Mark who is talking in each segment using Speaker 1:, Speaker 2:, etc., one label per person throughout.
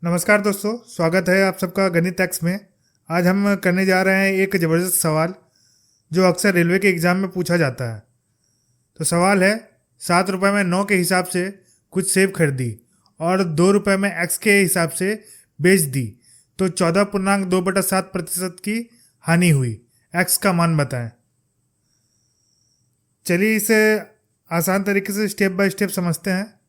Speaker 1: नमस्कार दोस्तों, स्वागत है आप सबका गणित एक्स में। आज हम करने जा रहे हैं एक ज़बरदस्त सवाल जो अक्सर रेलवे के एग्ज़ाम में पूछा जाता है। तो सवाल है, 7 रुपये में 9 के हिसाब से कुछ सेब खरीदी और 2 रुपये में एक्स के हिसाब से बेच दी, तो 14.2/7% की हानि हुई। एक्स का मान बताएं। चलिए इसे आसान तरीके से स्टेप बाय स्टेप समझते हैं।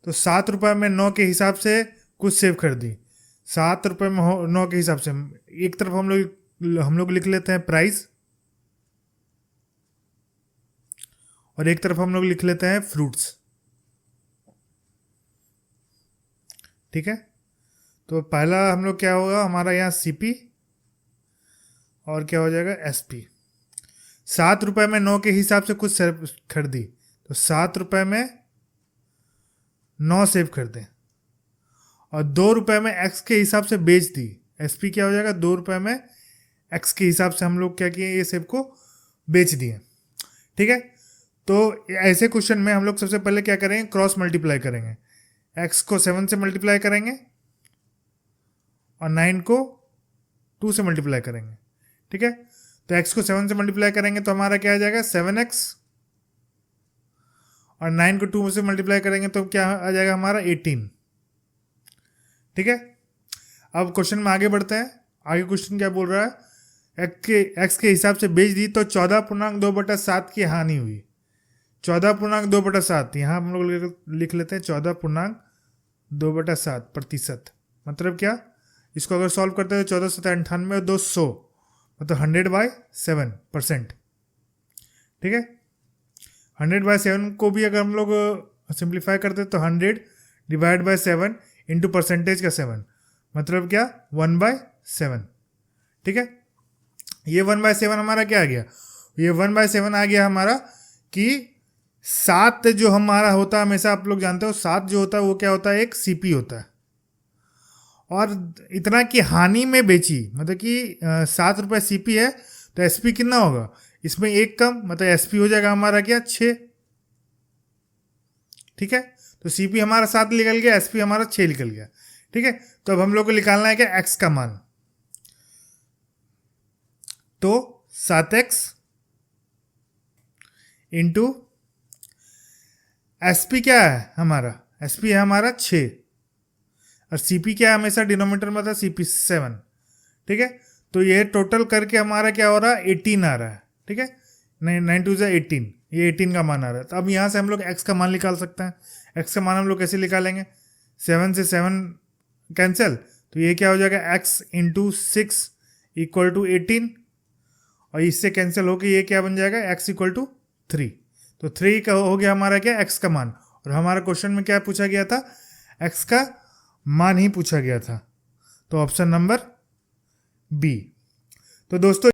Speaker 1: तो 7 रुपये में 9 के हिसाब से कुछ सेब खरीदी। 7 रुपये में 9 के हिसाब से एक तरफ हम लोग लिख लेते हैं प्राइस, और एक तरफ हम लोग लिख लेते हैं फ्रूट्स। ठीक है, तो पहला हम लोग क्या होगा, हमारा यहाँ सीपी और क्या हो जाएगा एसपी। 7 रुपये में 9 के हिसाब से कुछ सेब खरीदी, तो 7 रुपये में 9 सेब खरीदे और 2 रुपये में एक्स के हिसाब से बेच दी। एसपी क्या हो जाएगा, 2 रुपये में एक्स के हिसाब से हम लोग क्या किए, ये सेब को बेच दिए। ठीक है, तो ऐसे क्वेश्चन में हम लोग सबसे पहले क्या करेंगे, क्रॉस मल्टीप्लाई करेंगे। एक्स को 7 से मल्टीप्लाई करेंगे और 9 को 2 से मल्टीप्लाई करेंगे। ठीक है, तो एक्स को 7 से मल्टीप्लाई करेंगे तो हमारा क्या आ जाएगा 7x, और 9 को 2 से मल्टीप्लाई करेंगे तो क्या आ जाएगा हमारा 18। ठीक है, अब क्वेश्चन में आगे बढ़ते हैं। आगे क्वेश्चन क्या बोल रहा है, एक्स के हिसाब से बेच दी तो 14.2/7 की हानि हुई। 14.2/7 यहाँ हम लोग लिख लेते हैं 14.2/7%। मतलब क्या, इसको अगर सॉल्व करते हैं तो 14×7 = 98 और 200, मतलब 100/7%। ठीक है, 100/7 को भी अगर हम लोग सिंप्लीफाई करते हैं तो 100/7 इंटू परसेंटेज का 7, मतलब क्या 1/7। ठीक है, ये 1/7 हमारा क्या आ गया, ये 1/7 आ गया हमारा कि 7 जो हमारा होता है, हमेशा आप लोग जानते हो 7 जो होता है वो क्या होता है, एक सीपी होता है। और इतना कि हानि में बेची, मतलब कि 7 रुपये सीपी है तो एसपी कितना होगा, इसमें एक कम, मतलब एसपी हो जाएगा हमारा क्या 6। ठीक है, तो सीपी हमारा 7 निकल गया, एसपी हमारा 6 निकल गया। ठीक है, तो अब हम लोग को निकालना है क्या, एक्स का मान। तो 7x इंटू एसपी क्या है हमारा, एसपी है हमारा 6, और सीपी क्या है, हमेशा डिनोमिनेटर में था सीपी 7। ठीक है, तो ये टोटल करके हमारा क्या हो रहा है 18 आ रहा है। ठीक है, 9 2 18, ये 18 का मान आ रहा है। तो अब यहाँ से हम लोग एक्स का मान निकाल सकते हैं। एक्स का मान हम लोग कैसे निकालेंगे, 7 से 7 कैंसिल, तो ये क्या हो जाएगा एक्स इंटू 6 इक्वल टू 18, और इससे कैंसिल होकर ये क्या बन जाएगा एक्स इक्वल टू 3। तो 3 का हो गया हमारा क्या, एक्स का मान। और हमारा क्वेश्चन में क्या पूछा गया था, एक्स का मान ही पूछा गया था। तो ऑप्शन नंबर बी। तो दोस्तों